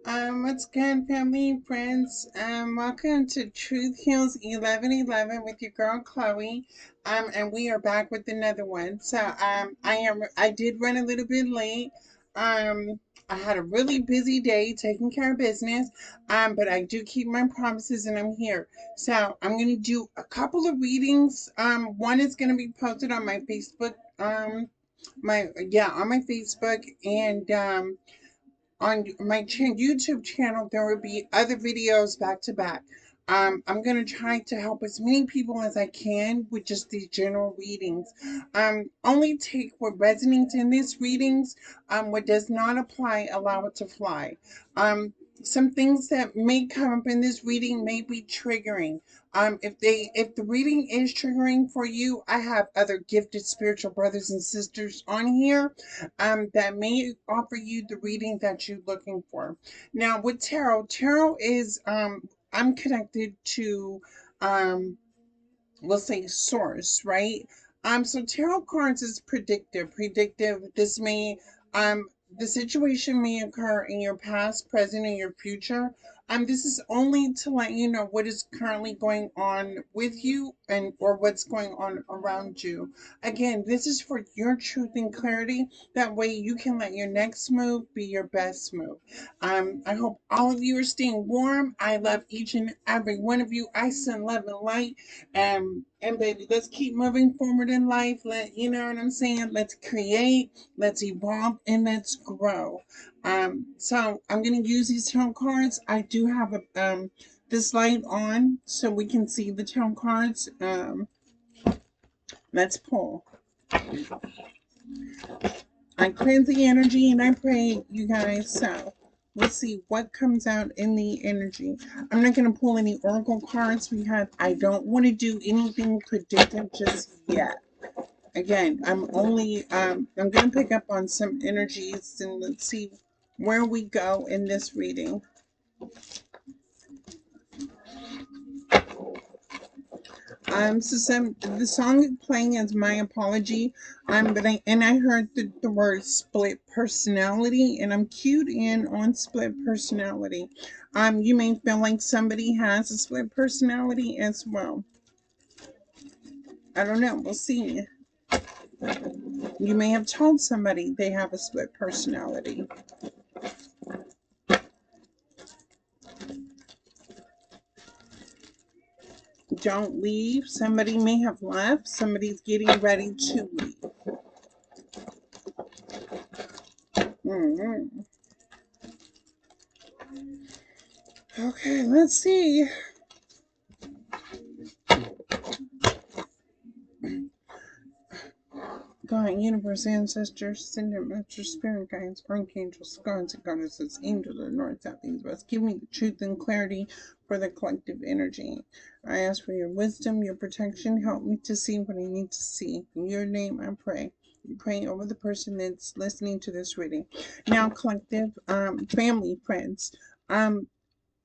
What's good, family and friends? Welcome to Truth Heals 1111 with your girl Chloe. And we are back with another one. I did run a little bit late. I had a really busy day taking care of business. But I do keep my promises and I'm here. So I'm gonna do a couple of readings. One is gonna be posted on my Facebook. On my Facebook and on my YouTube channel, there will be other videos back to back. I'm going to try to help as many people as I can with just these general readings. Only take what resonates in these readings. What does not apply, allow it to fly. Um, some things that may come up in this reading may be triggering. If the reading is triggering for you, I have other gifted spiritual brothers and sisters on here that may offer you the reading that you're looking for. Now, with tarot is I'm connected to um, we'll say source, right? So tarot cards is predictive. Predictive. This may the situation may occur in your past, present, and your future. This is only to let you know what is currently going on with you and or what's going on around you. Again, this is for your truth and clarity. That way you can let your next move be your best move. I hope all of you are staying warm. I love each and every one of you. I send love and light and baby, let's keep moving forward in life. You know what I'm saying? Let's create, let's evolve, and let's grow. So I'm gonna use these tarot cards. I do have this light on so we can see the tarot cards. Let's pull. I cleanse the energy and I pray, you guys. So let's see what comes out in the energy. I'm not going to pull any oracle cards because I don't want to do anything predictive just yet. Again, I'm going to pick up on some energies and let's see where we go in this reading. The song playing is My Apology. I heard the word split personality, and I'm cued in on split personality. You may feel like somebody has a split personality as well. I don't know. We'll see. You may have told somebody they have a split personality. Don't leave. Somebody may have left. Somebody's getting ready to leave. Mm-hmm. Okay, let's see. God, universe, ancestors, sender, master, spirit guides, archangels, gods and goddesses, angels of the north, south, east, west. Give me the truth and clarity for the collective energy. I ask for your wisdom, your protection. Help me to see what I need to see. In your name, I pray. I'm praying over the person that's listening to this reading. Now, collective, family, friends.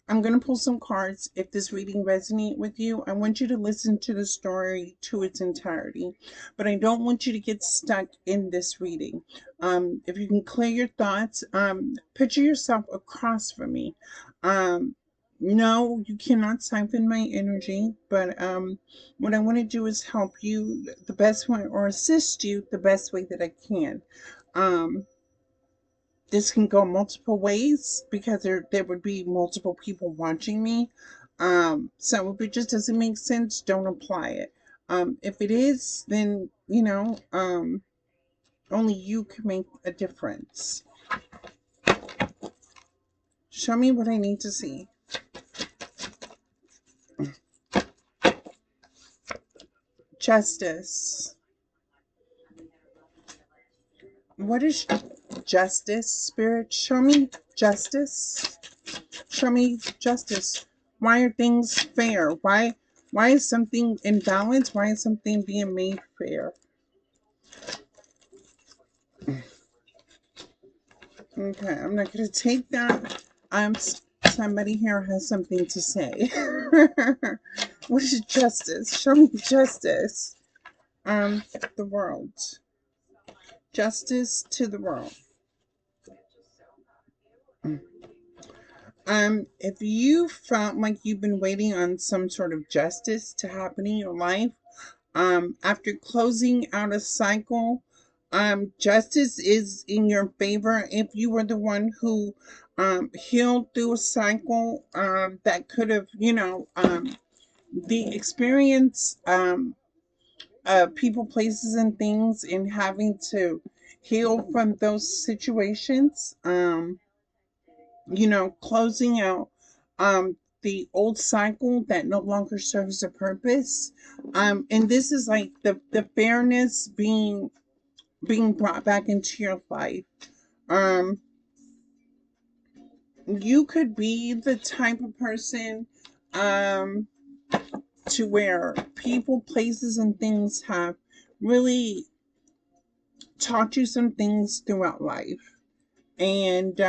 I'm going to pull some cards. If this reading resonates with you, I want you to listen to the story to its entirety. But I don't want you to get stuck in this reading. If you can clear your thoughts, picture yourself across from me. No, you cannot siphon my energy, but what I want to do is help you the best way or assist you the best way that I can. Um, this can go multiple ways because there would be multiple people watching me. So if it just doesn't make sense, don't apply it. If it is, then only you can make a difference. Show me what I need to see. Justice. What is justice, Spirit? Show me justice. Show me justice. Why are things fair? Why is something in balance? Why is something being made fair? Okay, I'm not going to take that. Somebody here has something to say. What is justice? Show me justice. The world. Justice to the world. If you felt like you've been waiting on some sort of justice to happen in your life, after closing out a cycle, justice is in your favor. If you were the one who healed through a cycle, that could have, the experience people, places, and things, and having to heal from those situations. Closing out the old cycle that no longer serves a purpose. And this is like the fairness being brought back into your life. Um, you could be the type of person um to where people, places, and things have really taught you some things throughout life. And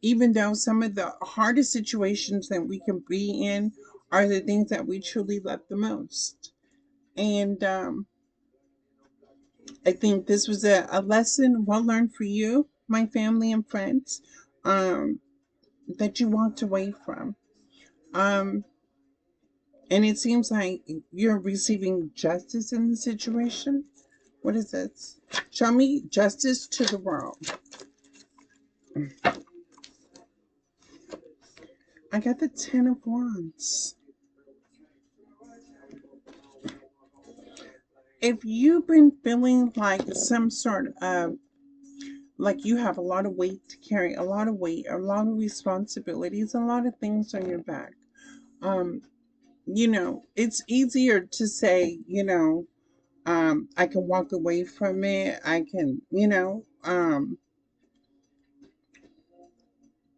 even though some of the hardest situations that we can be in are the things that we truly love the most. And I think this was a lesson well learned for you, my family and friends, um, that you walked away from. Um, and it seems like you're receiving justice in the situation. What is this? Show me justice to the world. I got the Ten of Wands. If you've been feeling like some sort of like you have a lot of weight to carry, a lot of weight, a lot of responsibilities, a lot of things on your back, um, it's easier to say, I can walk away from it. I can,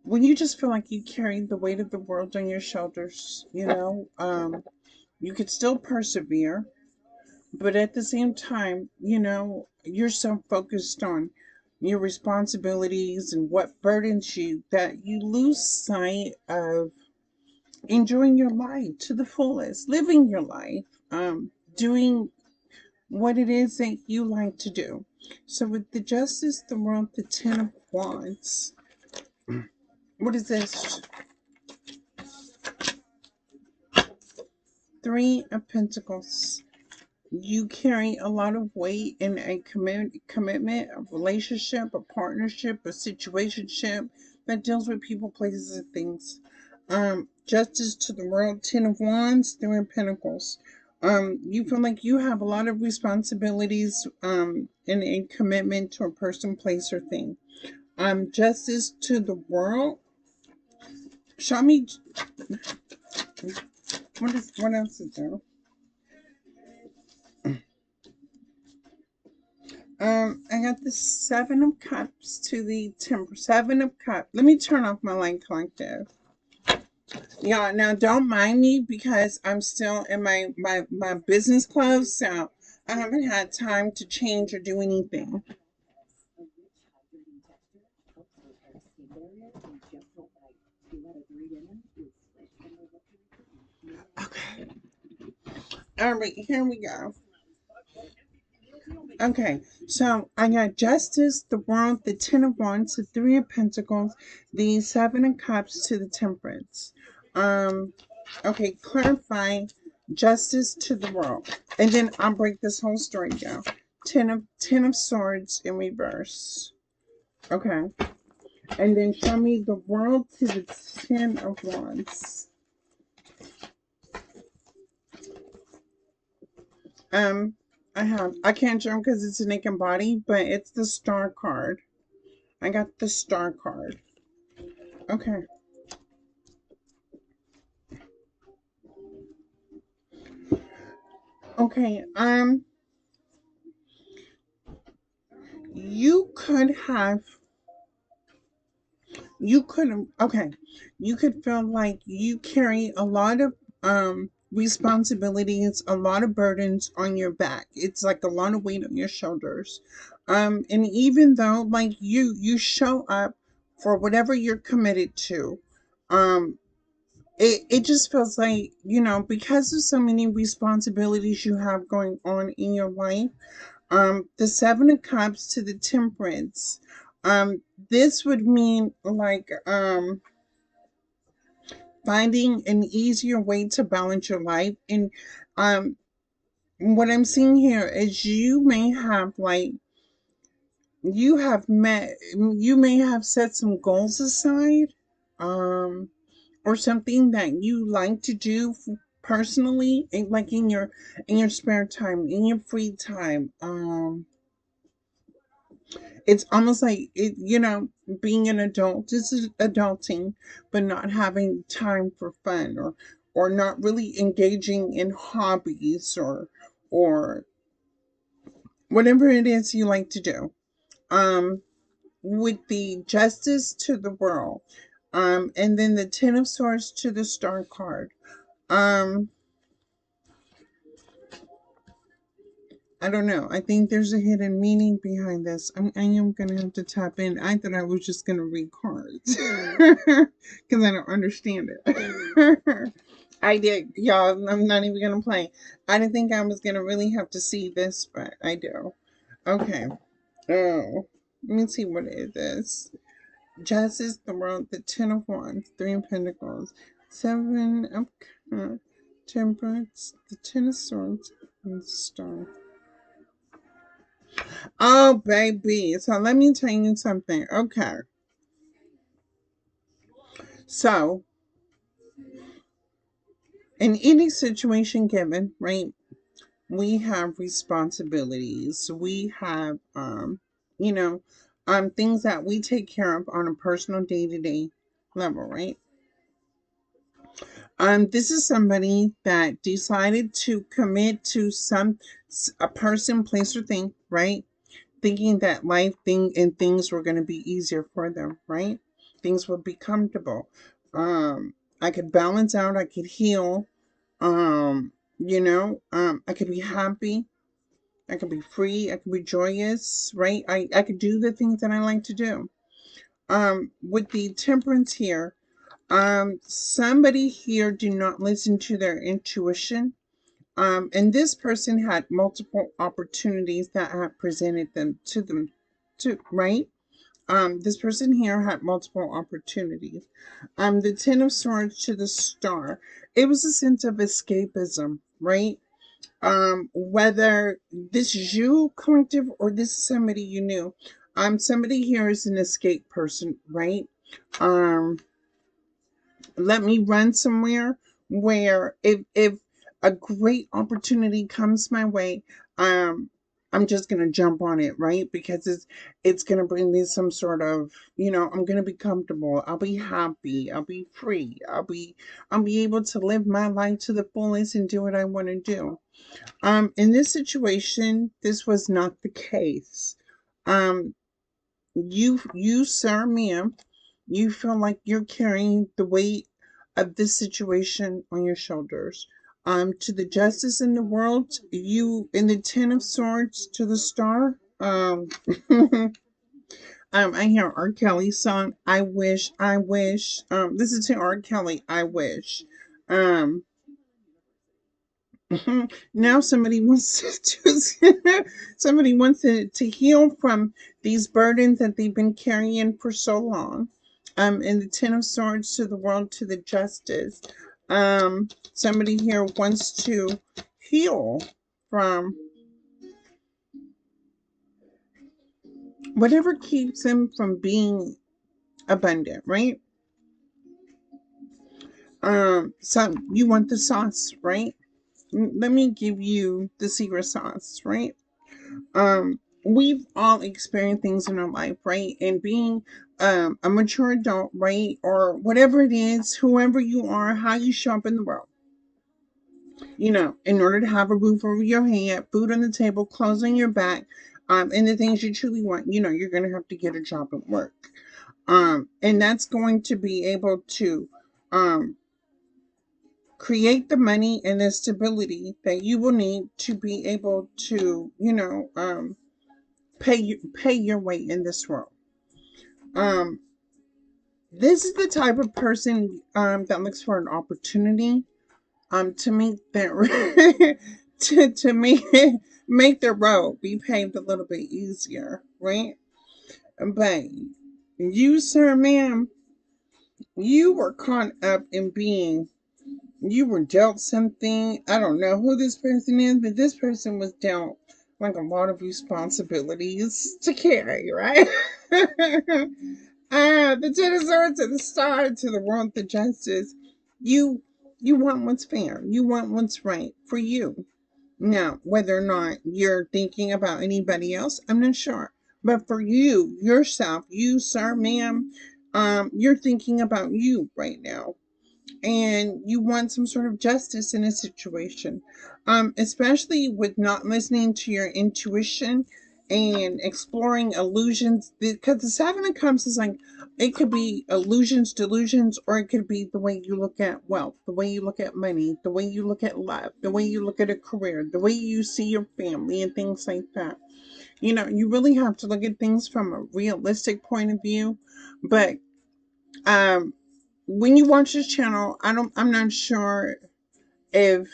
when you just feel like you carry the weight of the world on your shoulders, you could still persevere. But at the same time, you're so focused on your responsibilities and what burdens you that you lose sight of enjoying your life to the fullest, living your life, doing what it is that you like to do. So with the Justice, the World, the Ten of Wands, what is this? Three of Pentacles. You carry a lot of weight in a commitment, a relationship, a partnership, a situationship that deals with people, places, and things. Justice to the World, Ten of Wands, Three of Pentacles. You feel like you have a lot of responsibilities in a commitment to a person, place, or thing. Justice to the World. Show me what else is there? I got the Seven of Cups to the Temper. Seven of Cups. Let me turn off my light collective. Yeah, now don't mind me because I'm still in my business clothes, so I haven't had time to change or do anything. Okay. All right, here we go. Okay, so I got Justice, the World, the Ten of Wands, the Three of Pentacles, the Seven of Cups to the Temperance. Um, okay, clarify Justice to the World, and then I'll break this whole story down. Ten of Swords in reverse. Okay, and then show me the World to the Ten of Wands. Um, I can't show because it's a naked body, but it's the Star card. I got the Star card. Okay. Okay. You could have. You could. Okay. You could feel like you carry a lot of responsibilities, a lot of burdens on your back. It's like a lot of weight on your shoulders. And even though like you show up for whatever you're committed to, um, it just feels like, because of so many responsibilities you have going on in your life, the Seven of Cups to the Temperance, this would mean like, finding an easier way to balance your life. And um what I'm seeing here is you may have like you may have set some goals aside, um or something that you like to do personally, like in your spare time, in your free time. It's almost like being an adult. This is adulting, but not having time for fun, or not really engaging in hobbies, or whatever it is you like to do. Um, with the justice to the world, and then the Ten of Swords to the Star card. Um, I don't know. I think there's a hidden meaning behind this. I am gonna have to tap in. I thought I was just gonna read cards because I don't understand it. I did, y'all. I'm not even gonna play. I didn't think I was gonna really have to see this, but I do. Okay. Oh, let me see what it is. Justice, the world, the Ten of Wands, Three of Pentacles, Seven of Temperance, the Ten of Swords, and the Star. Oh, baby. So let me tell you something. Okay. So, in any situation given, right, we have responsibilities. We have, you know, things that we take care of on a personal day to day level, right? This is somebody that decided to commit to a person, place, or thing, right? Thinking that things were going to be easier for them, right? Things would be comfortable. I could balance out, I could heal, I could be happy, I could be free, I could be joyous, right? I could do the things that I like to do. With the temperance here, somebody here do not listen to their intuition. And this person had multiple opportunities that have presented them to, right? This person here had multiple opportunities. The Ten of Swords to the Star. It was a sense of escapism, right? Whether this is you, collective, or this is somebody you knew. Somebody here is an escape person, right? Um, Let me run somewhere where if a great opportunity comes my way, um I'm just gonna jump on it, right? Because it's gonna bring me some sort of, I'm gonna be comfortable, I'll be happy, I'll be free, I'll be able to live my life to the fullest and do what I want to do. In this situation, this was not the case. um you, sir, ma'am, you feel like you're carrying the weight of this situation on your shoulders. To the justice in the world, you in the Ten of Swords to the Star. I hear R. Kelly's song. I wish, I wish. This is to R. Kelly. I wish. Um, now somebody wants somebody wants to heal from these burdens that they've been carrying for so long. And the Ten of Swords to the world, to the justice. Somebody here wants to heal from whatever keeps them from being abundant, right? So you want the sauce, right? Let me give you the secret sauce, right? We've all experienced things in our life, right? And being a mature adult, right? Or whatever it is, whoever you are, how you show up in the world, in order to have a roof over your head, food on the table, clothes on your back, and the things you truly want, you're going to have to get a job at work. And that's going to be able to um, create the money and the stability that you will need to be able to, pay your way in this world. Um, this is the type of person that looks for an opportunity to make their to make their road be paved a little bit easier, right? But you, sir, ma'am, You were caught up in being, you were dealt something. I don't know who this person is, but this person was dealt like a lot of responsibilities to carry, right? The Ten of Swords to the Star to the World to Justice. You you want what's fair. You want what's right for you. Now, whether or not you're thinking about anybody else, I'm not sure. But for you, yourself, you, sir, ma'am, you're thinking about you right now, and you want some sort of justice in a situation, especially with not listening to your intuition and exploring illusions, because the Seven of Cups is like, it could be illusions, delusions, or it could be the way you look at wealth, the way you look at money, the way you look at love, the way you look at a career, the way you see your family and things like that. You know, you really have to look at things from a realistic point of view. But um when you watch this channel, I'm not sure if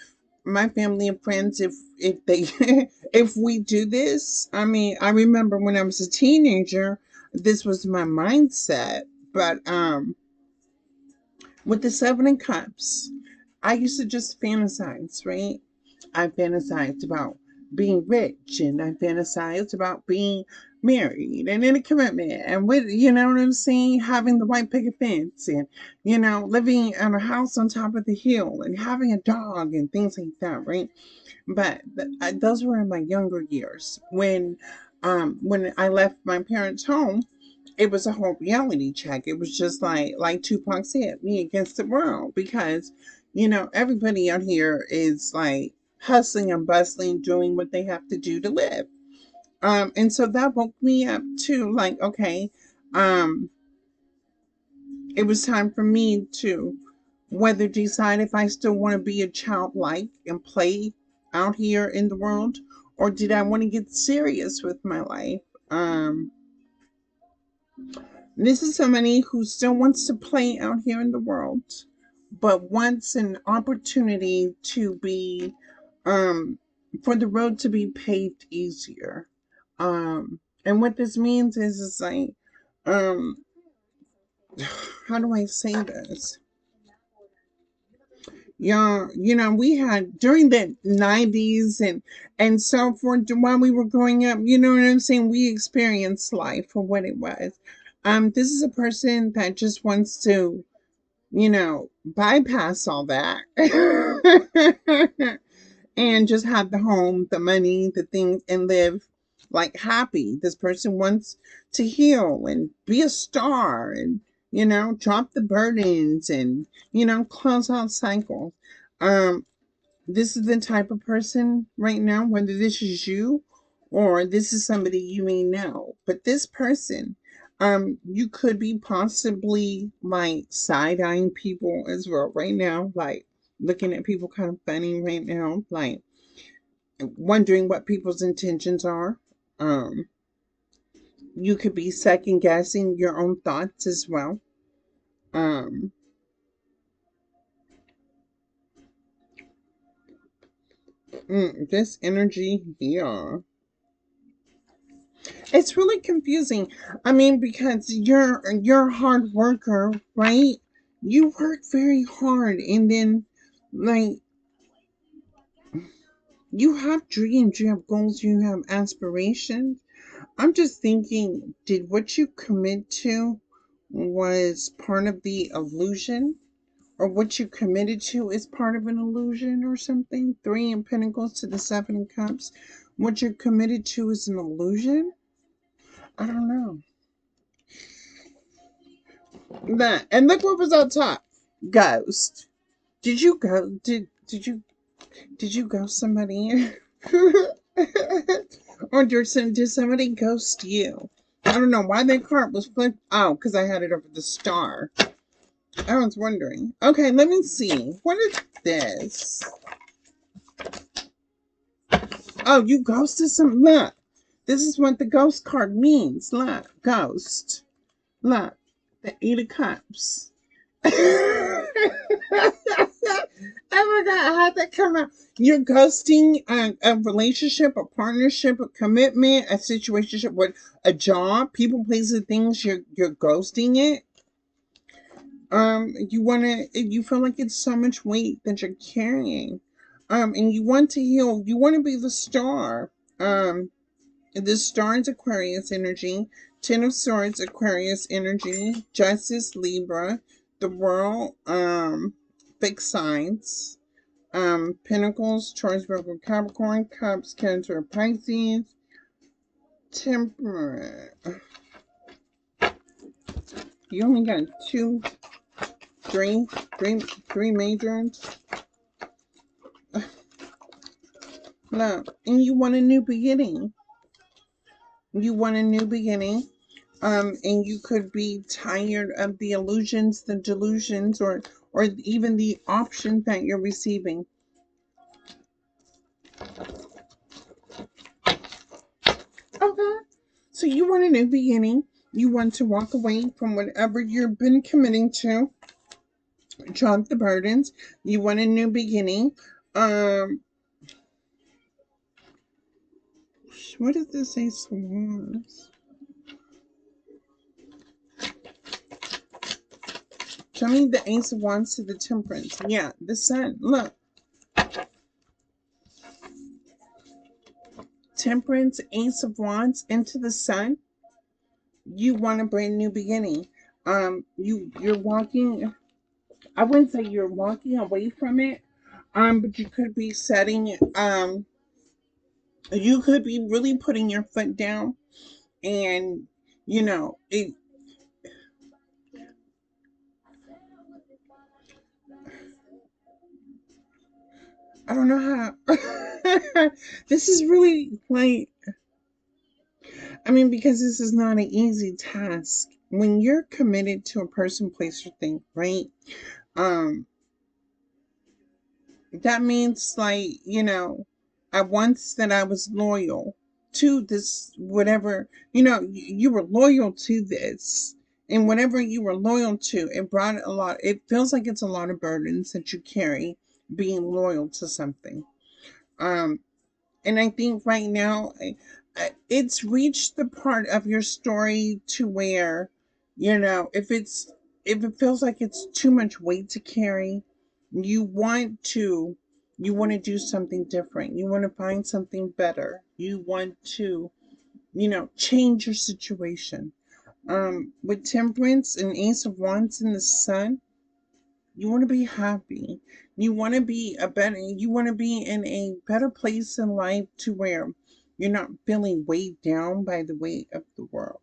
my family and friends, if they if we do this. I mean, I remember when I was a teenager, this was my mindset. But with the Seven of Cups, I used to just fantasize, right? I fantasized about being rich, and I fantasized about being married and in a commitment, and with, you know what I'm saying, having the white picket fence, and living in a house on top of the hill and having a dog and things like that, right? But those were in my younger years. When I left my parents' home, it was a whole reality check. It was just like Tupac said, me against the world, because everybody out here is like hustling and bustling, doing what they have to do to live. And so that woke me up to, like, okay, um, it was time for me to whether decide if I still want to be a childlike and play out here in the world, or did I want to get serious with my life. This is somebody who still wants to play out here in the world, but wants an opportunity to be, for the road to be paved easier. And what this means is like, um, how do I say this? Yeah, we had during the 90s and so forth, while we were growing up, you know what I'm saying? We experienced life for what it was. This is a person that just wants to, bypass all that and just have the home, the money, the things, and live like happy. This person wants to heal and be a star and, drop the burdens and, close out cycles. Um, this is the type of person right now, whether this is you or this is somebody you may know, but this person, you could be possibly like side eyeing people as well right now, like looking at people kind of funny right now, like wondering what people's intentions are. Um, you could be second guessing your own thoughts as well. Um, this energy here. It's really confusing. I mean, because you're a hard worker, right? You work very hard, and then like you have dreams, you have goals, you have aspirations. I'm just thinking, did what you commit to was part of the illusion? Or what you committed to is part of an illusion or something? Three in Pentacles to the Seven of Cups. What you're committed to is an illusion? I don't know. That, and look what was on top. Ghost. Did you go? Did you ghost somebody? Or did somebody ghost you? I don't know why that card was flipped. Oh, because I had it over the star. I was wondering. Okay, let me see. What is this? Oh, you ghosted some. Look, this is what the ghost card means. Look, ghost. Look, the Eight of Cups. I forgot how that come out. You're ghosting a relationship, a partnership, a commitment, a situationship with a job, people, places, things. You're ghosting it. You feel like it's so much weight that you're carrying. And you want to heal. You want to be the star. The star is Aquarius energy. Ten of Swords, Aquarius energy. Justice, Libra. The World, fixed signs. Pentacles, Taurus, Virgo, Capricorn. Cups, Cancer, Pisces. Temperate. You only got two, three, three majors. Look, and you want a new beginning. You want a new beginning. And you could be tired of the illusions, the delusions, or even the options that you're receiving. Okay. So you want a new beginning. You want to walk away from whatever you've been committing to. Drop the burdens. You want a new beginning. Um, what does this say? Swords. Show me the Ace of Wands to the Temperance. Yeah, the Sun. Look. Temperance, Ace of Wands into the Sun. You want a brand new beginning. You're walking. I wouldn't say you're walking away from it. But you could be setting. You could be really putting your foot down, and it. I don't know how. This is really like. I mean, because this is not an easy task. When you're committed to a person, place, or thing, right? Um, that means like I once that I was loyal to this whatever you were loyal to this, and whatever you were loyal to, it brought a lot. It feels like it's a lot of burdens that you carry being loyal to something. um and I think right now it's reached the part of your story to where, if it feels like it's too much weight to carry, you want to you want to do something different. You want to find something better. You want to, change your situation. With Temperance and Ace of Wands in the Sun, you want to be happy. You want to be in a better place in life to where you're not feeling weighed down by the weight of the world.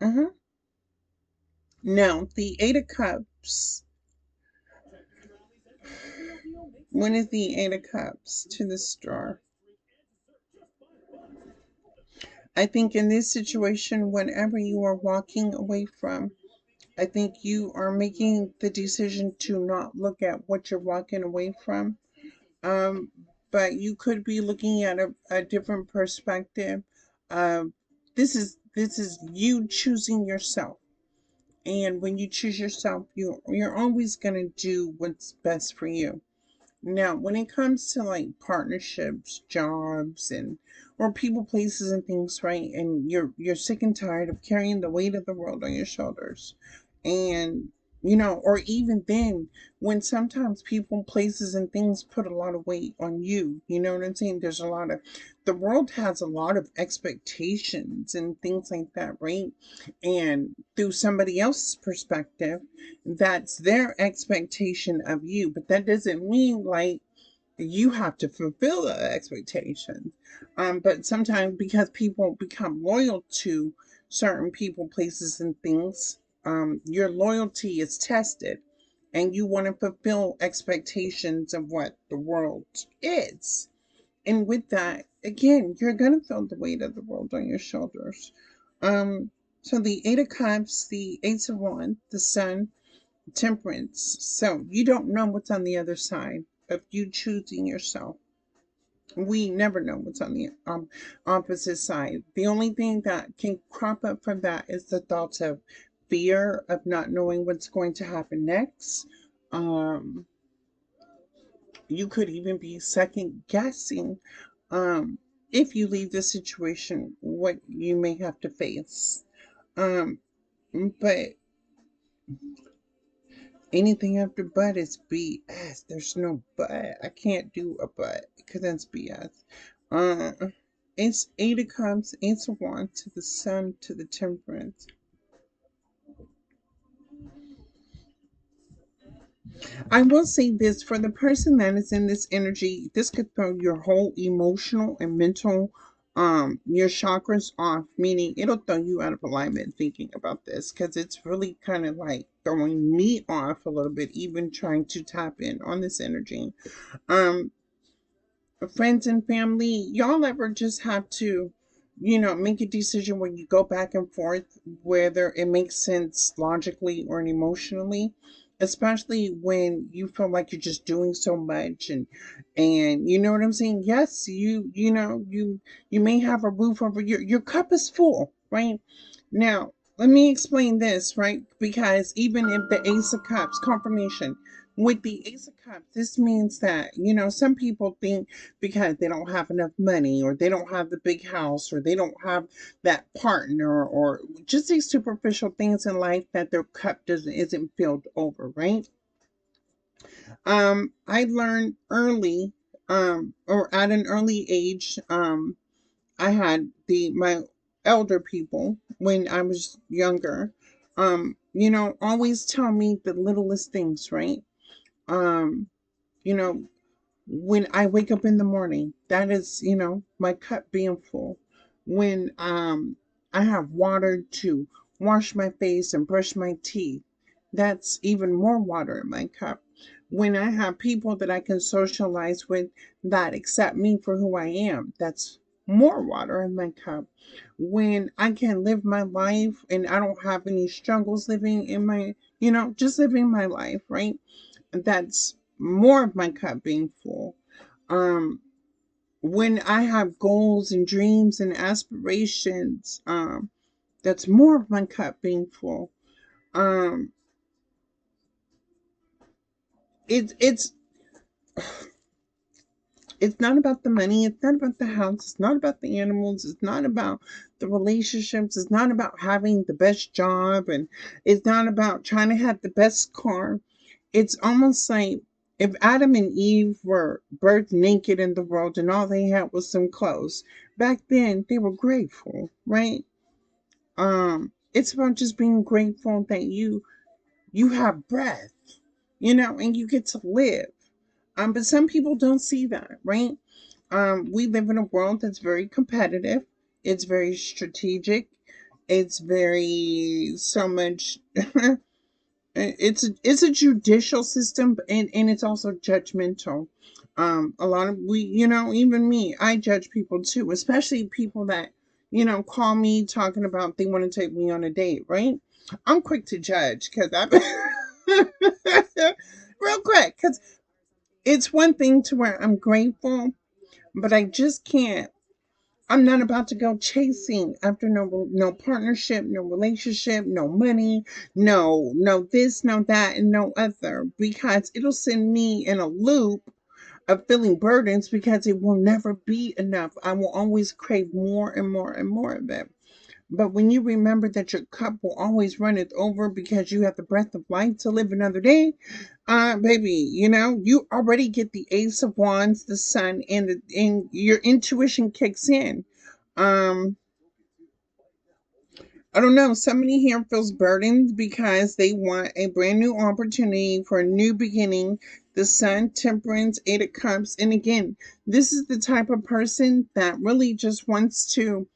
Uh-huh. Now, the Eight of Cups. When is the Eight of Cups to the Star? I think in this situation, whenever you are walking away from, I think you are making the decision to not look at what you're walking away from. Um, but you could be looking at a different perspective. Um, this is you choosing yourself, and when you choose yourself, you're always gonna do what's best for you. Now, when it comes to like partnerships, jobs, and or people, places, and things, right? And you're sick and tired of carrying the weight of the world on your shoulders, and or even then, when sometimes people, places, and things put a lot of weight on you. You know what I'm saying? The world has a lot of expectations and things like that, right? And through somebody else's perspective, that's their expectation of you, but that doesn't mean like you have to fulfill the expectations. But sometimes because people become loyal to certain people, places, and things, your loyalty is tested, and you want to fulfill expectations of what the world is. And with that, again, you're gonna feel the weight of the world on your shoulders. So the Eight of Cups, the Ace of Wands, the Sun, Temperance. So you don't know what's on the other side of you choosing yourself. We never know what's on the opposite side. The only thing that can crop up from that is the thoughts of fear of not knowing what's going to happen next. Um, you could even be second guessing, if you leave the situation, what you may have to face. Um, but Anything after but is BS. There's no but. I can't do a but because that's BS. Uh, it's Eight of Cups, Ace of Wands to the Sun to the Temperance. I will say this for the person that is in this energy, this could throw your whole emotional and mental your chakras off, meaning it'll throw you out of alignment thinking about this because it's really kind of like throwing me off a little bit, even trying to tap in on this energy. Um, Friends and family, y'all ever just have to, make a decision where you go back and forth, whether it makes sense logically or emotionally, especially when you feel like you're just doing so much and you know what I'm saying? Yes, you may have a roof over your cup is full, right? Now, let me explain this, right? Because even if the Ace of Cups, confirmation, with the Ace of Cups, this means that, some people think because they don't have enough money or they don't have the big house or they don't have that partner or just these superficial things in life that their cup doesn't isn't filled over, right? I learned early, or at an early age, I had my elder people when I was younger, always tell me the littlest things, right? Um, you know, when I wake up in the morning, that is, my cup being full. When I have water to wash my face and brush my teeth, that's even more water in my cup. When I have people that I can socialize with that accept me for who I am, that's more water in my cup. When I can live my life and I don't have any struggles living in my, just living my life, right? That's more of my cup being full. Um, when I have goals and dreams and aspirations, that's more of my cup being full. Um, it's it's not about the money. It's not about the house. It's not about the animals. It's not about the relationships. It's not about having the best job, and it's not about trying to have the best car. It's almost like if Adam and Eve were birthed naked in the world and all they had was some clothes. Back then, they were grateful, right? It's about just being grateful that you have breath, and you get to live. But some people don't see that, right? We live in a world that's very competitive. It's very strategic. It's very so much. It's a judicial system, and it's also judgmental. A lot of we, even me, I judge people too, especially people that call me talking about they want to take me on a date, right? I'm quick to judge because I'm real quick because it's one thing to where I'm grateful, but I just can't. I'm not about to go chasing after no partnership, no relationship, no money, no this, no that, and no other because it'll send me in a loop of feeling burdens because it will never be enough. I will always crave more and more and more of it. But when you remember that your cup will always run it over because you have the breath of life to live another day, baby, you already get the Ace of Wands, the Sun, and your intuition kicks in. Um, I don't know. Somebody here feels burdened because they want a brand new opportunity for a new beginning. The Sun, Temperance, Eight of Cups, and again, this is the type of person that really just wants to.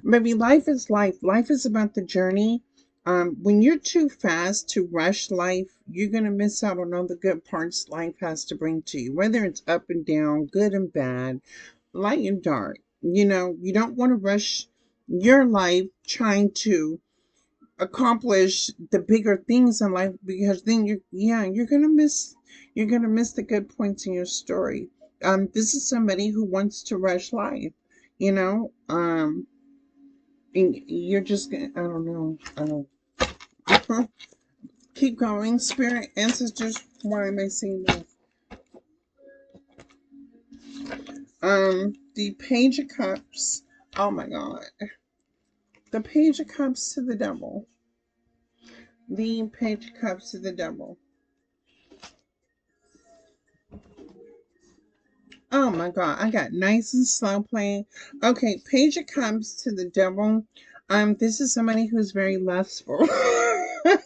Maybe life is life. Life is about the journey. When you're too fast to rush life, you're gonna miss out on all the good parts life has to bring to you, whether it's up and down, good and bad, light and dark. You don't want to rush your life trying to accomplish the bigger things in life because then you're gonna miss the good points in your story. This is somebody who wants to rush life, you know. And you're just gonna, I don't know. Keep going, spirit, ancestors. Why am I saying this? The Page of Cups. Oh my God. The Page of Cups to the Devil. The Page of Cups to the Devil. Oh my God, I got nice and slow playing. Okay, Page of Cups to the Devil. This is somebody who's very lustful. Oh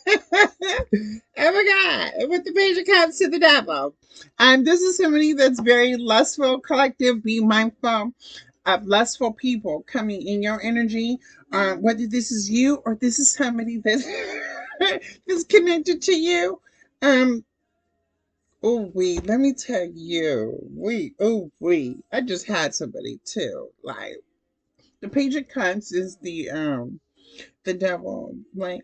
my God, with the Page of Cups to the Devil. This is somebody that's very lustful, collective. Be mindful of lustful people coming in your energy. Whether this is you or this is somebody that is connected to you. Um, Oh, wait, let me tell you. I just had somebody too. Like, the Page of Cups is the devil. Like,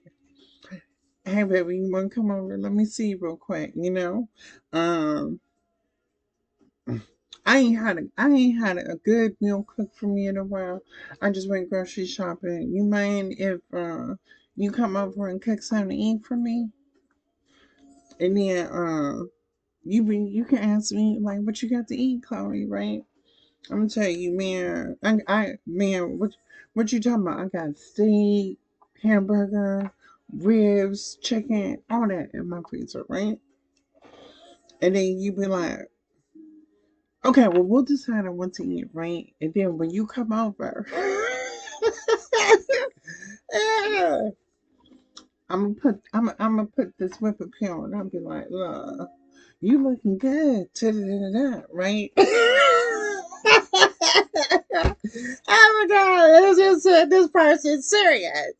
hey, baby, you want to come over? Let me see you real quick, you know? Um, I ain't had a good meal cooked for me in a while. I just went grocery shopping. You mind if you come over and cook something to eat for me? And then you can ask me like what you got to eat, Chloe, right? I'm gonna tell you, man. Man, what you talking about? I got steak, hamburger, ribs, chicken, all that in my freezer, right? And then you be like, okay, well, we'll decide on what to eat, right? And then when you come over, yeah, I'm gonna put this whip appeal and I'll be like, look, you looking good, right? Oh my God, it's just this person's serious.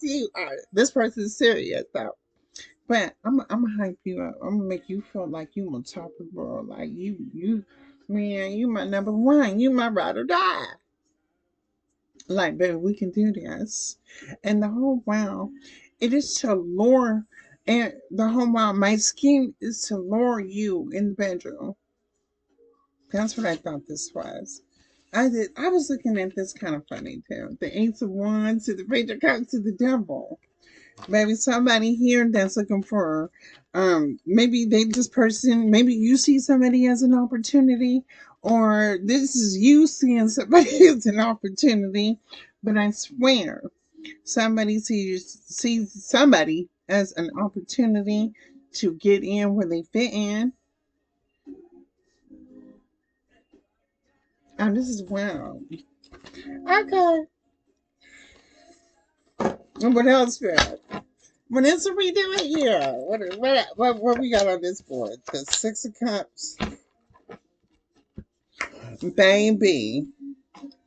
This person's serious though. But I'm gonna hype you up. I'm gonna make you feel like you on top of the world. Like man, you my number one. You my ride or die. Like, baby, we can do this. And the whole wow, it is to lure, and the whole wow, my scheme is to lure you in the bedroom. That's what I thought this was. I was looking at this kind of funny too. The Ace of Wands to the Page of Cups to the Devil. Maybe somebody here that's looking for, maybe this person, maybe you see somebody as an opportunity, or this is you seeing somebody as an opportunity. But I swear, somebody sees somebody as an opportunity to get in where they fit in. Oh, this is wow. Okay. And what else, Fred? What else are we doing here? What we got on this board? The Six of Cups. Baby.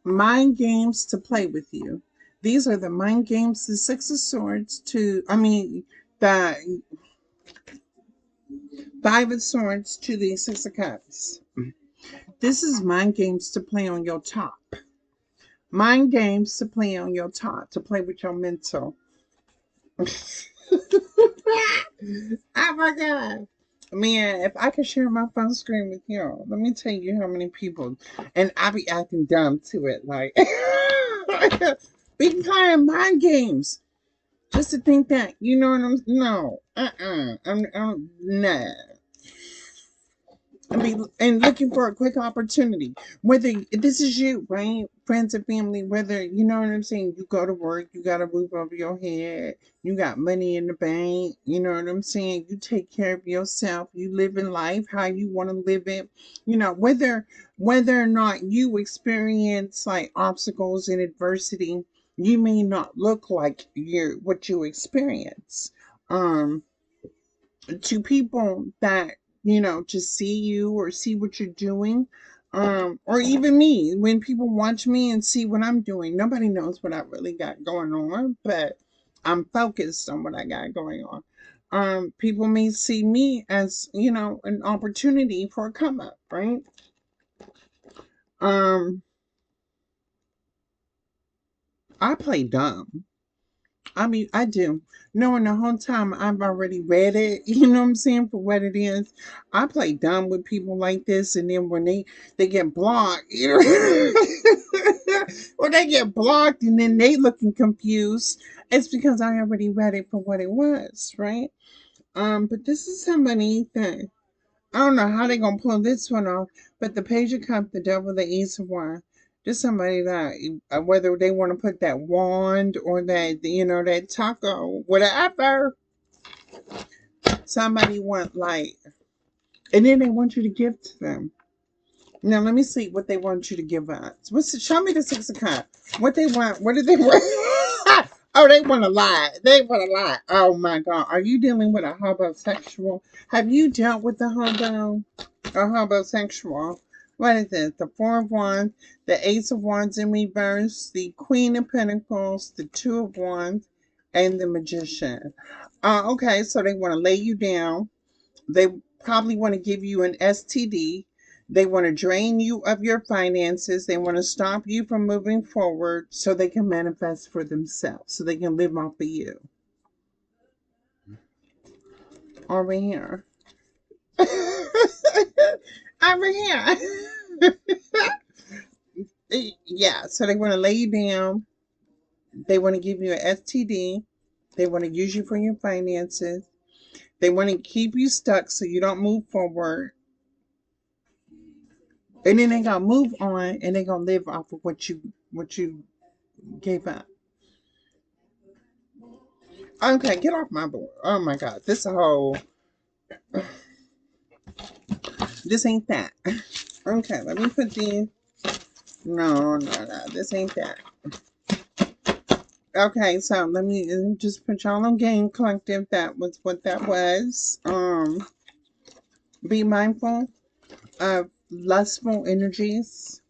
Mind games to play with you. These are the mind games, the Six of Swords the Five of Swords to the Six of Cups. This is mind games to play on your top. Mind games to play on your top, to play with your mental. Oh my God. Man, if I could share my phone screen with y'all, let me tell you how many people, and I be acting dumb to it, like, be playing mind games just to think that, you know what no, nah. And looking for a quick opportunity. Whether this is you, right? Friends and family, whether you know what I'm saying, you go to work, you got a roof over your head, you got money in the bank, you know what I'm saying? You take care of yourself, you live in life how you want to live it. You know, whether or not you experience like obstacles and adversity, you may not look like what you experience. Um to people that just see you or see what you're doing, or even me, when people watch me and see what I'm doing, nobody knows what I really got going on, but I'm focused on what I got going on. People may see me as an opportunity for a come up, right? um I play dumb. I mean, I do. Knowing the whole time I've already read it, you know what I'm saying, for what it is. I play dumb with people like this, and then when they get blocked, or they get blocked and then they looking confused, it's because I already read it for what it was, right? But this is somebody that I don't know how they gonna pull this one off, but the Page of Cups, the Devil, the Ace of Wands, just somebody that whether they want to put that wand or that that taco, whatever. Somebody want like, and then they want you to give to them. Now let me see what they want you to give us. Show me the 6 of Cups. What they want? What do they want? Oh, they want a lot. They want a lot. Oh my God, are you dealing with a homosexual? Have you dealt with the hobo? A homosexual? What is it? The Four of Wands, the Ace of Wands in reverse, the Queen of Pentacles, the Two of Wands, and the Magician. Okay, so they want to lay you down. They probably want to give you an STD. They want to drain you of your finances. They want to stop you from moving forward so they can manifest for themselves, so they can live off of you. Over here. Over here. Yeah, so they want to lay you down. They want to give you an STD. They want to use you for your finances. They want to keep you stuck so you don't move forward. And then they gonna move on and they gonna live off of what you gave up. Okay, get off my board. Oh my God, this ain't that. Okay, let me put these. No, this ain't that. Okay, so let me just put y'all on Game Collective. That was what that was. Be mindful of lustful energies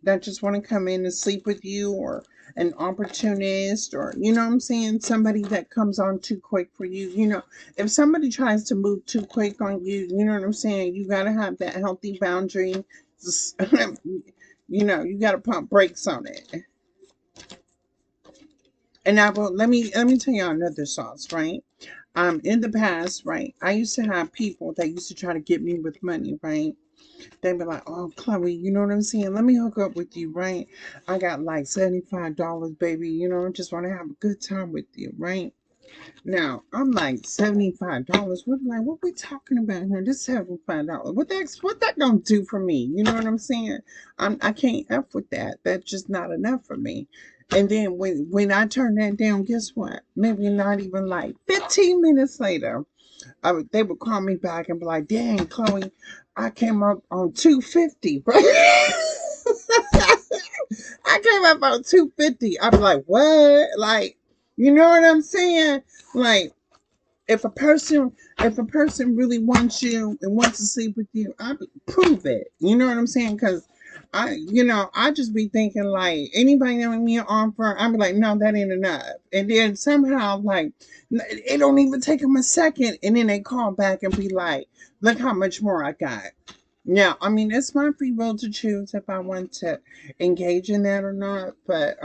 that just want to come in and sleep with you, or an opportunist, or you know what I'm saying, somebody that comes on too quick for you. If somebody tries to move too quick on you, you know what I'm saying, you got to have that healthy boundary. You got to pump brakes on it. And I will let me tell you another sauce, right? In the past, right, I used to have people that used to try to get me with money, right? They be like, "Oh, Chloe, you know what I'm saying? Let me hook up with you, right? I got like $75, baby. I just want to have a good time with you, right?" Now I'm like, $75. What we talking about here? This $75. What that gonna do for me? You know what I'm saying? I can't f with that. That's just not enough for me. And then when I turn that down, guess what? Maybe not even like 15 minutes later, they would call me back and be like, "Dang, Chloe, I came up on 250, bro." I came up on 250. I'd be like, "What?" Like, you know what I'm saying? Like, if a person really wants you and wants to sleep with you, I prove it. You know what I'm saying? Because I just be thinking like anybody that me an offer, I be like, no, that ain't enough. And then somehow like it don't even take them a second, and then they call back and be like, look how much more I got. Yeah, I mean it's my free will to choose if I want to engage in that or not, but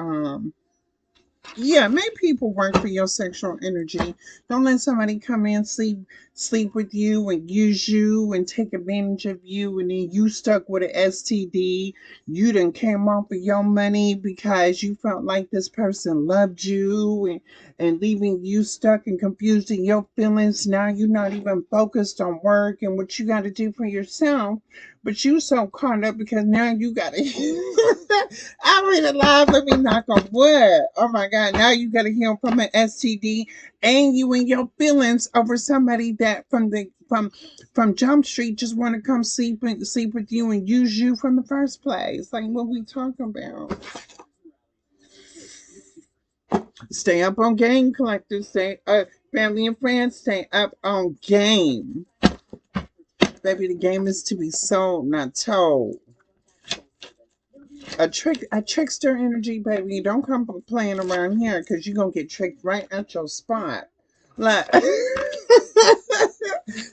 yeah, make people work for your sexual energy. Don't let somebody come in, sleep with you and use you and take advantage of you, and then you stuck with an STD. You done came off of your money because you felt like this person loved you, and leaving you stuck and confused in your feelings. Now you're not even focused on work and what you got to do for yourself, but you so caught up because now you got to. I'm reading live. Let me knock on wood. Oh my God! Now you got to heal from an STD, and you and your feelings over somebody that from Jump Street just want to come sleep with you and use you from the first place. Like what we talking about? Stay up on game, collectors. Stay family and friends. Stay up on game. Baby, the game is to be sold, not told. A trickster energy, baby. Don't come playing around here because you're gonna get tricked right at your spot. Like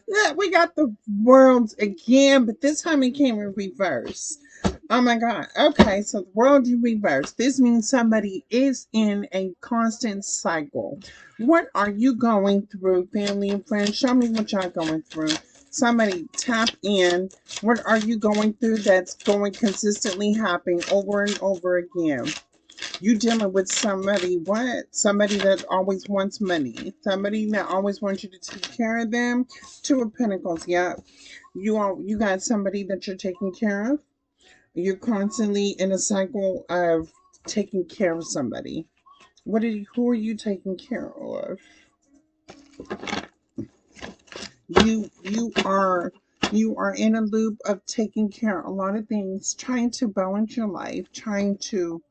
yeah, we got the worlds again, but this time it came in reverse. Oh my God. Okay, so the world in reverse. This means somebody is in a constant cycle. What are you going through, family and friends? Show me what y'all going through. Somebody tap in. What are you going through that's going consistently happening over and over again? You dealing with somebody, what? Somebody that always wants money. Somebody that always wants you to take care of them. Two of Pentacles. Yeah. You got somebody that you're taking care of. You're constantly in a cycle of taking care of somebody. Who are you taking care of? You are in a loop of taking care of a lot of things, trying to balance your life, trying to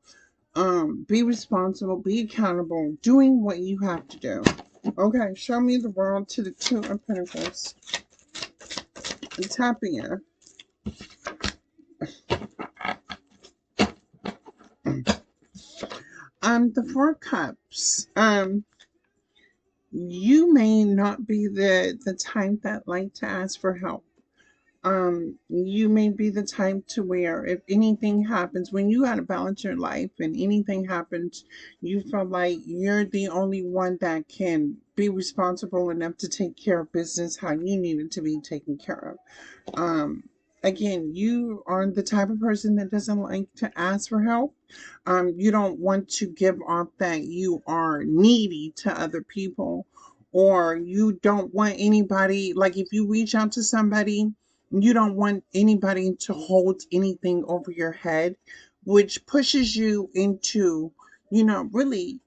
be responsible, be accountable, doing what you have to do. Okay, show me the world to the Two of Pentacles. It's happier. The Four of Cups. You may not be the type that like to ask for help. You may be the type to where if anything happens, when you gotta balance your life and anything happens, you feel like you're the only one that can be responsible enough to take care of business how you need it to be taken care of. Again, you are the type of person that doesn't like to ask for help. You don't want to give off that you are needy to other people, or you don't want anybody, like if you reach out to somebody, you don't want anybody to hold anything over your head, which pushes you into, really,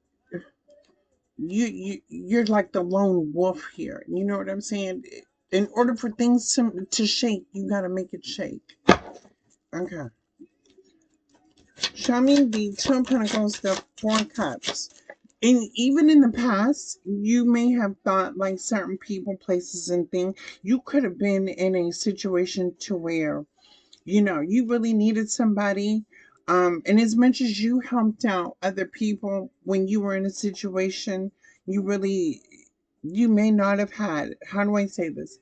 you're like the lone wolf here. You know what I'm saying? In order for things to shake, you got to make it shake. Okay. Show me the Two of Pentacles, the Four of Cups. And even in the past, you may have thought like certain people, places, and things. You could have been in a situation to where, you really needed somebody. And as much as you helped out other people when you were in a situation, you may not have had, how do I say this?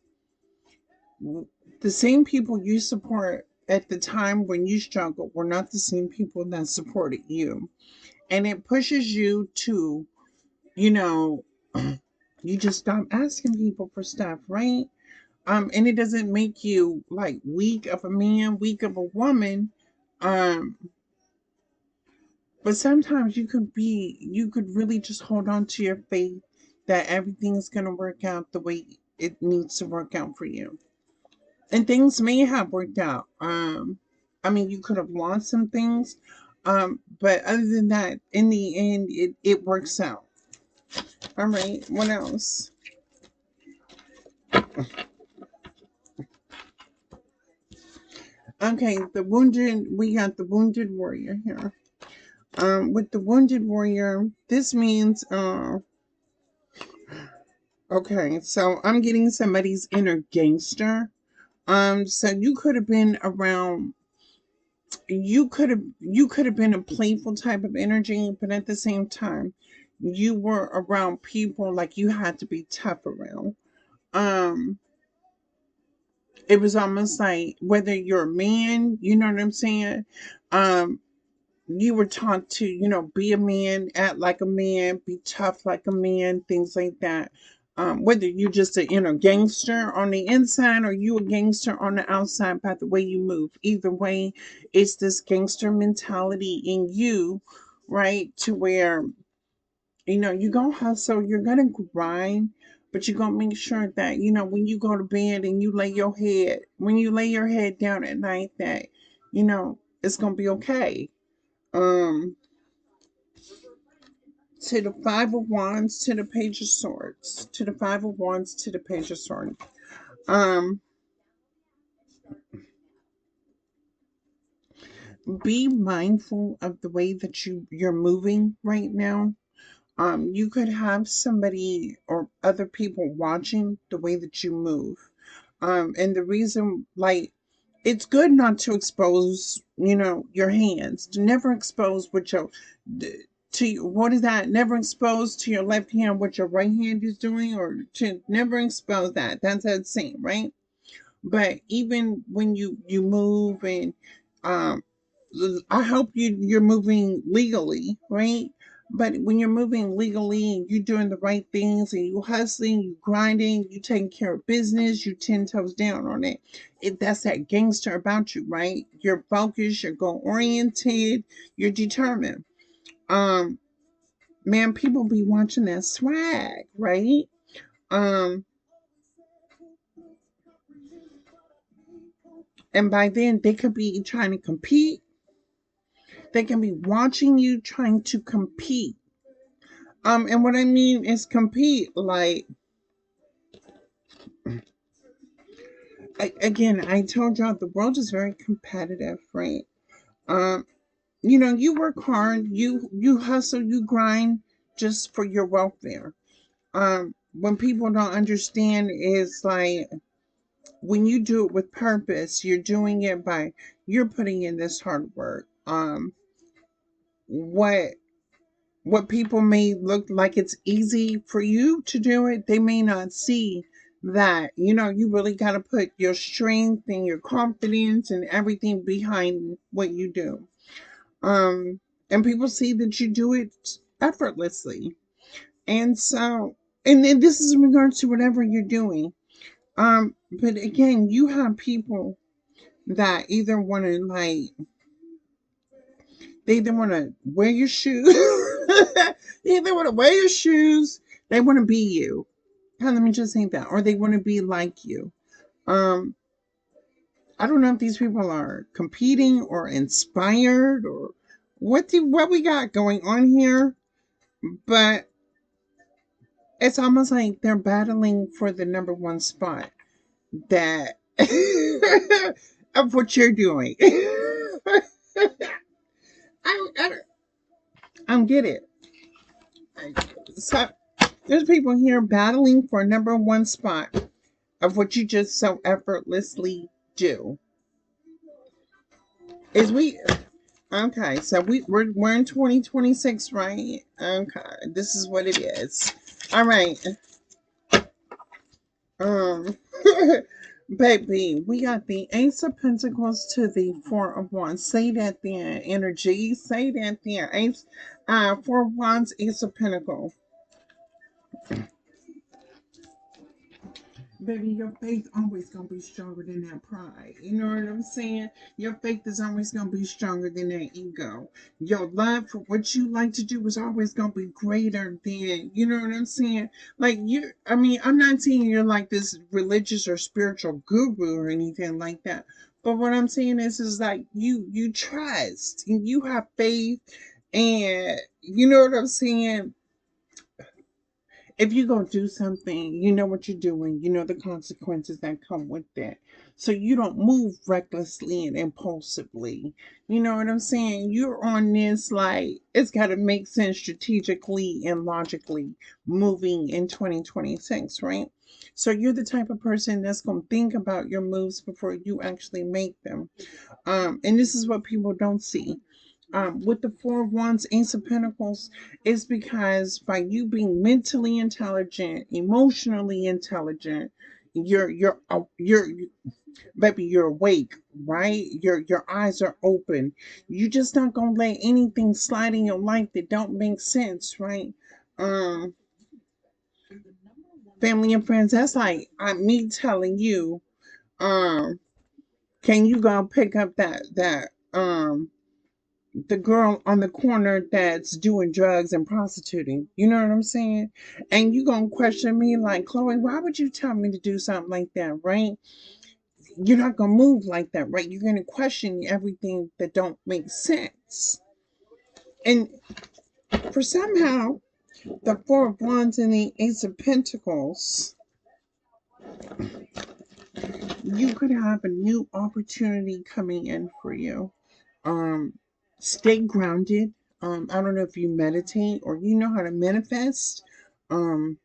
The same people you support at the time when you struggled were not the same people that supported you. And it pushes you to, you know, you just stop asking people for stuff, right? And it doesn't make you like weak of a man, weak of a woman. Um, but sometimes you could really just hold on to your faith that everything's gonna work out the way it needs to work out for you. And things may have worked out. I mean, you could have lost some things, but other than that, in the end, it works out. All right, what else? Okay, we got the wounded warrior here. With the wounded warrior, this means, okay, so I'm getting somebody's inner gangster. So you could have been around, you could have been a playful type of energy, but at the same time, you were around people like you had to be tough around. Um, it was almost like whether you're a man, you know what I'm saying? Um, you were taught to, be a man, act like a man, be tough like a man, things like that. Whether you're just an inner gangster on the inside or you a gangster on the outside by the way you move. Either way, it's this gangster mentality in you, right? To where, you're gonna hustle, you're gonna grind, but you're gonna make sure that, when you go to bed and when you lay your head down at night, that, it's gonna be okay. Um, to the Five of Wands, to the Page of Swords, to the Five of Wands, to the Page of Swords. Um, be mindful of the way that you're moving right now. You could have somebody or other people watching the way that you move. And the reason, like, it's good not to expose, your hands. To never expose what your what is that? Never expose to your left hand what your right hand is doing, or to never expose that. That's that same, right? But even when you move and um I hope you're moving legally, right? But when you're moving legally and you're doing the right things and you hustling, you grinding, you taking care of business, you 10 toes down on it. That's that gangster about you, right? You're focused, you're goal oriented, you're determined. Um, Man, people be watching that swag, right? Um, and by then they could be trying to compete. They can be watching you trying to compete. And what I mean is compete, like again, I told y'all the world is very competitive, right? Um, you work hard, you hustle, you grind just for your welfare. When people don't understand is like when you do it with purpose, you're doing it by you're putting in this hard work. What what people may look like it's easy for you to do it, they may not see that you really got to put your strength and your confidence and everything behind what you do. um and people see that you do it effortlessly. And so, and then this is in regards to whatever you're doing. But again, you have people that either want to like they either want to wear your shoes, they either want to wear your shoes, they want to be you. Let me just say that, or they want to be like you. Um, I don't know if these people are competing or inspired or what we got going on here, but it's almost like they're battling for the number one spot that of what you're doing. I don't get it. So there's people here battling for number one spot of what you just so effortlessly do. Is we okay? So we're in 2026, right? Okay, this is what it is. All right. Um, baby, we got the Ace of Pentacles to the Four of Wands. Say that there, energy. Say that there, Ace. Four of Wands, Ace of Pentacles. Baby, your faith always gonna be stronger than that pride. You know what I'm saying? Your faith is always gonna be stronger than that ego. Your love for what you like to do is always gonna be greater than, you know what I'm saying? Like I mean, I'm not saying you're like this religious or spiritual guru or anything like that. But what I'm saying is like you trust and you have faith, and you know what I'm saying? If you're going to do something, you know what you're doing, you know the consequences that come with that. So you don't move recklessly and impulsively. You know what I'm saying? You're on this like it's got to make sense strategically and logically moving in 2026, right? So you're the type of person that's going to think about your moves before you actually make them. And this is what people don't see. With the Four of Wands, Ace of Pentacles, is because by you being mentally intelligent, emotionally intelligent, you're baby, you're awake, right? Your eyes are open. You just not gonna let anything slide in your life that don't make sense, right? Um, family and friends. That's like me telling you, um, can you go pick up that the girl on the corner that's doing drugs and prostituting. You know what I'm saying? And you gonna question me like, Chloe, why would you tell me to do something like that, right? You're not gonna move like that, right? You're gonna question everything that don't make sense. And for somehow the Four of Wands and the Ace of Pentacles, you could have a new opportunity coming in for you. Um, stay grounded. I don't know if you meditate or you know how to manifest. Um,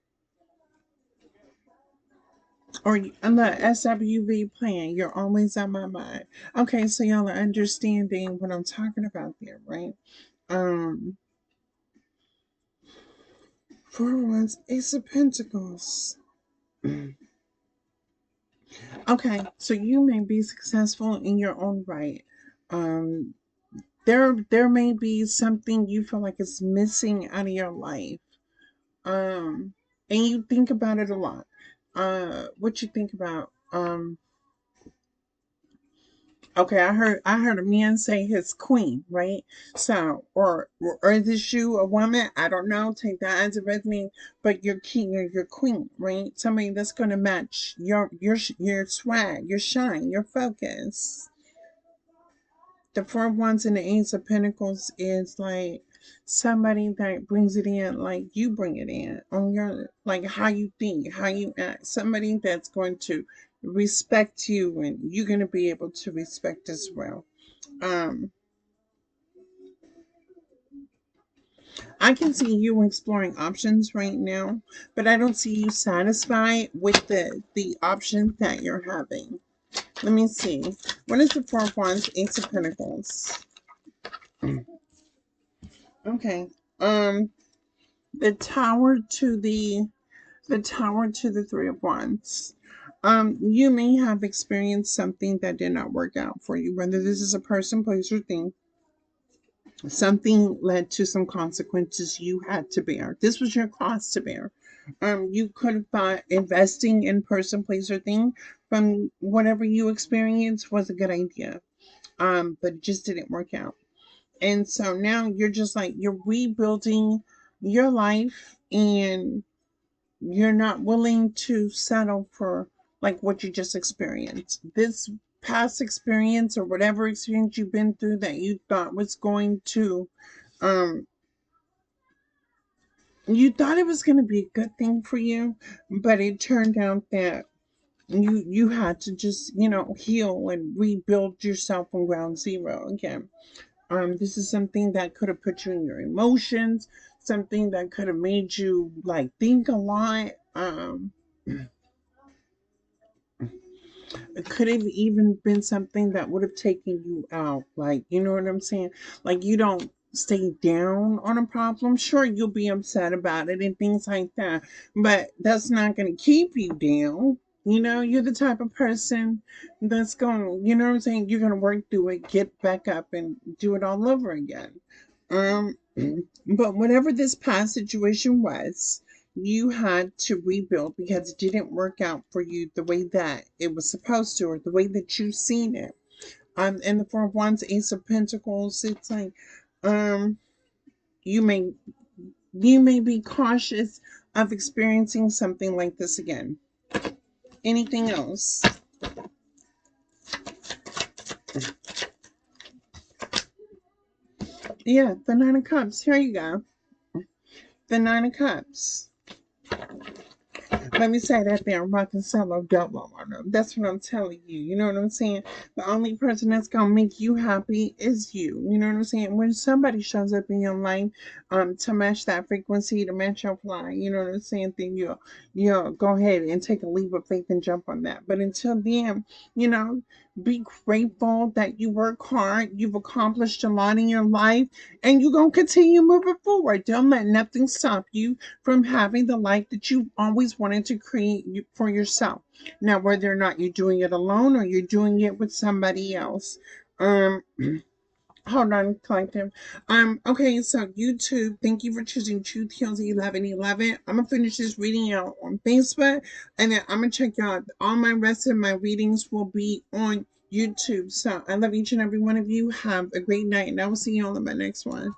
or on the SWV plan, you're always on my mind. Okay, so y'all are understanding what I'm talking about there, right? Um, for once, Ace of Pentacles. Okay, so you may be successful in your own right. Um, there may be something you feel like is missing out of your life. Um, and you think about it a lot. What you think about? Okay, I heard a man say his queen, right? So, or is this you a woman? I don't know. Take that as a resume, but your king or your queen, right? Somebody that's gonna match your swag, your shine, your focus. The Four of Wands and the Ace of Pentacles is like somebody that brings it in like you bring it in on your like how you think, how you act. Somebody that's going to respect you, and you're going to be able to respect as well. Um, I can see you exploring options right now, but I don't see you satisfied with the option that you're having. Let me see. What is the Four of Wands, Ace of Pentacles? Okay. Um, the Tower to the Three of Wands. You may have experienced something that did not work out for you, whether this is a person, place, or thing. Something led to some consequences you had to bear. This was your cross to bear. You could have thought investing in person, place, or thing from whatever you experienced was a good idea. But it just didn't work out. And so now you're just like you're rebuilding your life, and you're not willing to settle for like what you just experienced. This past experience or whatever experience you've been through that you thought was going to um you thought it was going to be a good thing for you, but it turned out that you had to just, heal and rebuild yourself from ground zero again. This is something that could have put you in your emotions, something that could have made you like think a lot. It could have even been something that would have taken you out. Like, you know what I'm saying? Like, you don't stay down on a problem. Sure, you'll be upset about it and things like that, but that's not going to keep you down. You're the type of person that's going, you know what I'm saying? You're going to work through it, get back up, and do it all over again. Um, but whatever this past situation was, you had to rebuild because it didn't work out for you the way that it was supposed to, or the way that you seen it. And the Four of Wands, Ace of Pentacles, it's like, um, you may be cautious of experiencing something like this again. Anything else? Yeah, the Nine of Cups. Here you go. The Nine of Cups. Let me say that there, Rockefeller double. That's what I'm telling you. You know what I'm saying? The only person that's gonna make you happy is you. You know what I'm saying? When somebody shows up in your life, to match that frequency, to match your fly, you know what I'm saying? Then you'll go ahead and take a leap of faith and jump on that. But until then, you know, be grateful that you work hard. You've accomplished a lot in your life, and you're gonna continue moving forward. Don't let nothing stop you from having the life that you've always wanted to create for yourself. Now, whether or not you're doing it alone or you're doing it with somebody else. Um, Hold on, collective. Okay, so YouTube, thank you for choosing Truth Heals 1111. I'm gonna finish this reading out on Facebook, and then I'm gonna check out all my rest of my readings will be on YouTube. So I love each and every one of you. Have a great night, and I will see you all in my next one.